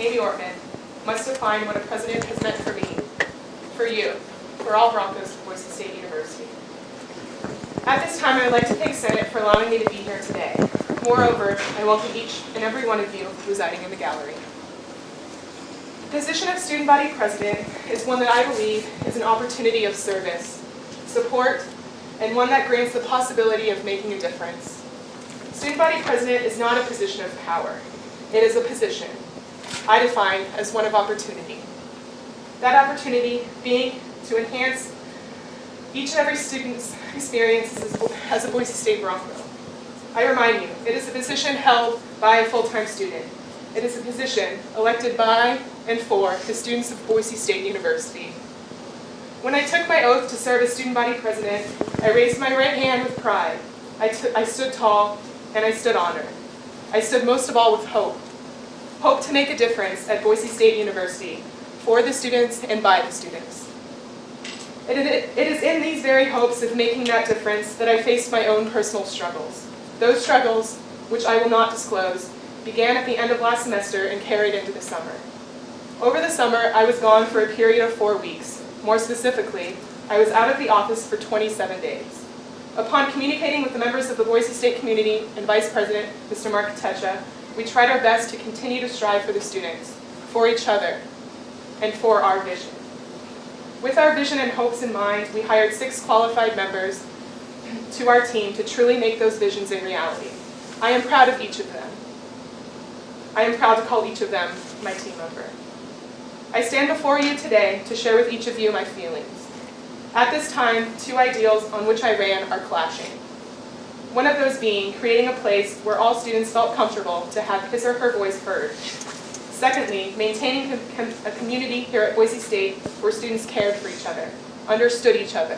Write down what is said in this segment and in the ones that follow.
Amy Ortmann, must define what a president has meant for me, for you, for all Broncos of Boise State University. At this time, I would like to thank Senate for allowing me to be here today. Moreover, I welcome each and every one of you residing in the gallery. The position of student body president is one that I believe is an opportunity of service, support, and one that grants the possibility of making a difference. Student body president is not a position of power. It is a position I define as one of opportunity. That opportunity being to enhance each and every student's experiences as a Boise State Bronco. I remind you, it is a position held by a full-time student. It is a position elected by and for the students of Boise State University. When I took my oath to serve as student body president, I raised my right hand with pride. I stood tall and I stood honored. I stood most of all with hope. Hope to make a difference at Boise State University for the students and by the students. It is in these very hopes of making that difference that I faced my own personal struggles. Those struggles, which I will not disclose, began at the end of last semester and carried into the summer. Over the summer, I was gone for a period of 4 weeks. More specifically, I was out of the office for 27 days. Upon communicating with the members of the Boise State community and Vice President, Mr. Mark Techa, we tried our best to continue to strive for the students, for each other, and for our vision. With our vision and hopes in mind, we hired 6 qualified members to our team to truly make those visions a reality. I am proud of each of them. I am proud to call each of them my team member. I stand before you today to share with each of you my feelings. At this time, 2 ideals on which I ran are clashing. One of those being creating a place where all students felt comfortable to have his or her voice heard. Secondly, maintaining a community here at Boise State where students cared for each other, understood each other,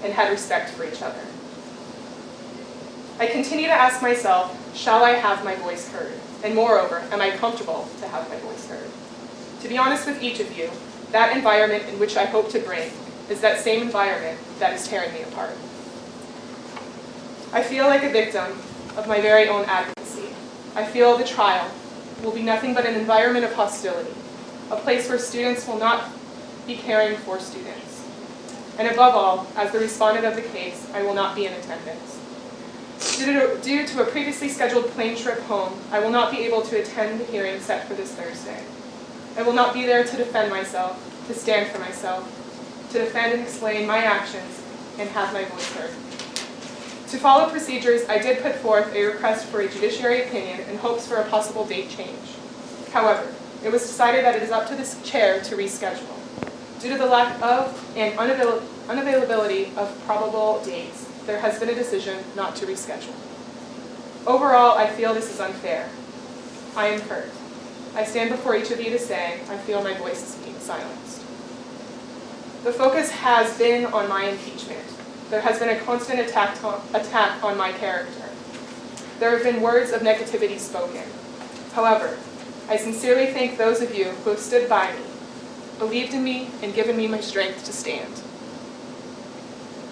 and had respect for each other. I continue to ask myself, shall I have my voice heard? And moreover, am I comfortable to have my voice heard? To be honest with each of you, that environment in which I hope to bring is that same environment that is tearing me apart. I feel like a victim of my very own advocacy. I feel the trial will be nothing but an environment of hostility, a place where students will not be caring for students. And above all, as the respondent of the case, I will not be in attendance. Due to a previously scheduled plane trip home, I will not be able to attend the hearing set for this Thursday. I will not be there to defend myself, to stand for myself, to defend and explain my actions, and have my voice heard. To follow procedures, I did put forth a request for a judiciary opinion in hopes for a possible date change. However, it was decided that it is up to this chair to reschedule. Due to the lack of and unavailability of probable dates, there has been a decision not to reschedule. Overall, I feel this is unfair. I am hurt. I stand before each of you to say, I feel my voice is being silenced. The focus has been on my impeachment. There has been a constant attack on my character. There have been words of negativity spoken. However, I sincerely thank those of you who have stood by me, believed in me, and given me my strength to stand.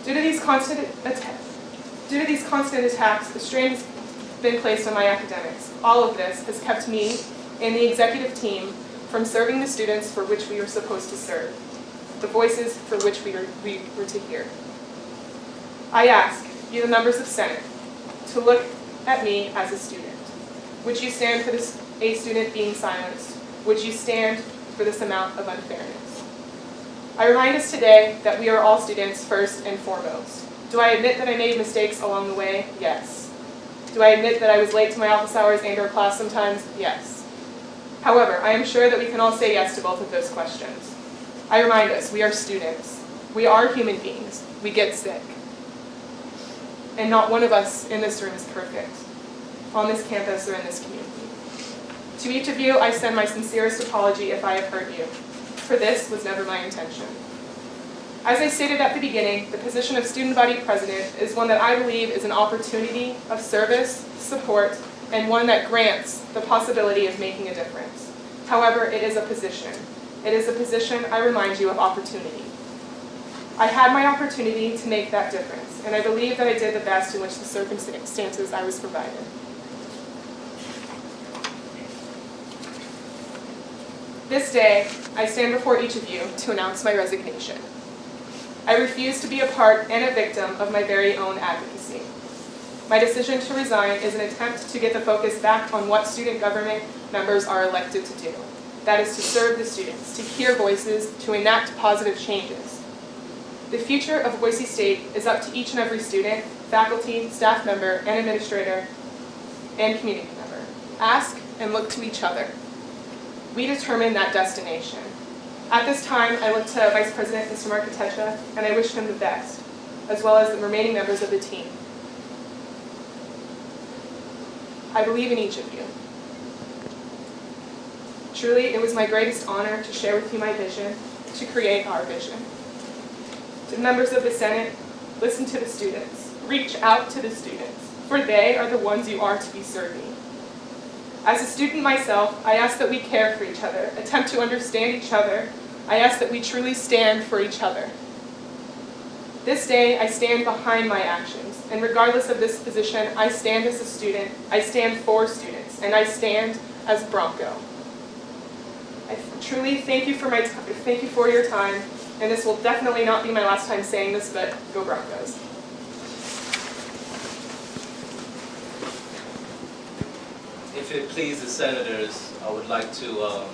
Due to these constant attacks, a strain has been placed on my academics. All of this has kept me and the executive team from serving the students for which we were supposed to serve, the voices for which we were to hear. I ask you, the members of Senate, to look at me as a student. Would you stand for a student being silenced? Would you stand for this amount of unfairness? I remind us today that we are all students first and foremost. Do I admit that I made mistakes along the way? Yes. Do I admit that I was late to my office hours and/or class sometimes? Yes. However, I am sure that we can all say yes to both of those questions. I remind us, we are students. We are human beings. We get sick. And not one of us in this room is perfect, on this campus or in this community. To each of you, I send my sincerest apology if I have hurt you, for this was never my intention. As I stated at the beginning, the position of student body president is one that I believe is an opportunity of service, support, and one that grants the possibility of making a difference. However, it is a position. It is a position, I remind you, of opportunity. I had my opportunity to make that difference, and I believe that I did the best in which the circumstances I was provided. This day, I stand before each of you to announce my resignation. I refuse to be a part and a victim of my very own advocacy. My decision to resign is an attempt to get the focus back on what student government members are elected to do. That is to serve the students, to hear voices, to enact positive changes. The future of Boise State is up to each and every student, faculty, staff member, and administrator, and community member. Ask and look to each other. We determine that destination. At this time, I look to Vice President Mr. Marcatecha, and I wish him the best, as well as the remaining members of the team. I believe in each of you. Truly, it was my greatest honor to share with you my vision, to create our vision. To members of the Senate, listen to the students. Reach out to the students, for they are the ones you are to be serving. As a student myself, I ask that we care for each other, attempt to understand each other. I ask that we truly stand for each other. This day, I stand behind my actions, and regardless of this position, I stand as a student, I stand for students, and I stand as Bronco. I truly thank you for your time, and this will definitely not be my last time saying this, but go Broncos. If it pleases the senators, I would like to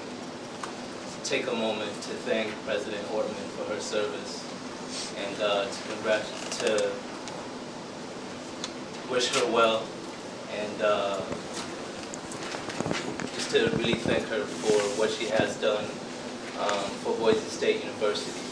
take a moment to thank President Ortmann for her service and to wish her well and just to really thank her for what she has done for Boise State University.